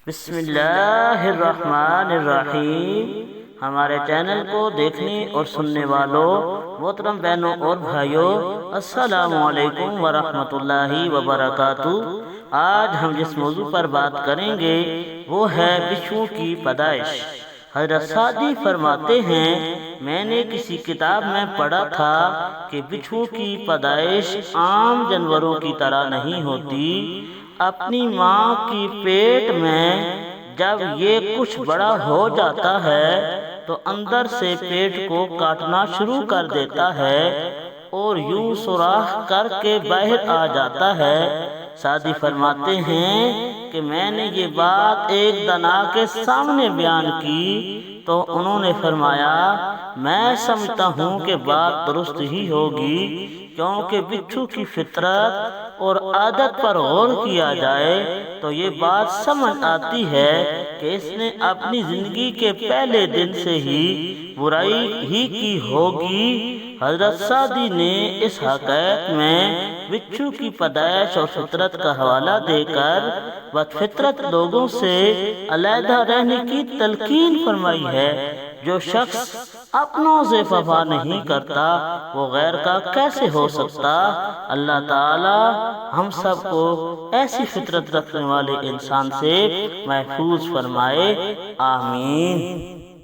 بسم اللہ الرحمن الرحیم۔ ہمارے چینل کو دیکھنے اور سننے والوں محترم بہنوں اور بھائیوں، السلام علیکم ورحمۃ اللہ وبرکاتہ۔ آج ہم جس موضوع پر بات کریں گے وہ ہے بچھو کی پیدائش۔ حضرت سعدی فرماتے ہیں، میں نے کسی کتاب میں پڑھا تھا کہ بچھو کی پیدائش عام جانوروں کی طرح نہیں ہوتی۔ اپنی ماں کی پیٹ میں جب یہ کچھ بڑا ہو جاتا ہے تو اندر سے پیٹ کو کاٹنا شروع کر دیتا ہے اور یوں سوراخ کر کے باہر آ جاتا ہے۔ سعدی فرماتے ہیں کہ میں نے یہ بات ایک دانا کے سامنے بیان کی تو انہوں نے فرمایا، میں سمجھتا ہوں کہ بات درست ہی ہوگی، کیونکہ بچھو کی فطرت اور عادت پر غور کیا جائے تو یہ بات سمجھ آتی ہے کہ اس نے اپنی زندگی کے پہلے دن سے ہی برائی ہی کی ہوگی۔ حضرت سعدی نے اس حقیقت میں بچھو کی پیدائش اور فطرت کا حوالہ دے کر بد فطرت لوگوں سے علیحدہ رہنے کی تلقین فرمائی ہے۔ جو شخص اپنوں سے وفا نہیں کرتا وہ غیر کا کیسے ہو سکتا؟ اللہ تعالی ہم سب کو ایسی فطرت رکھنے والے انسان سے محفوظ فرمائے، آمین۔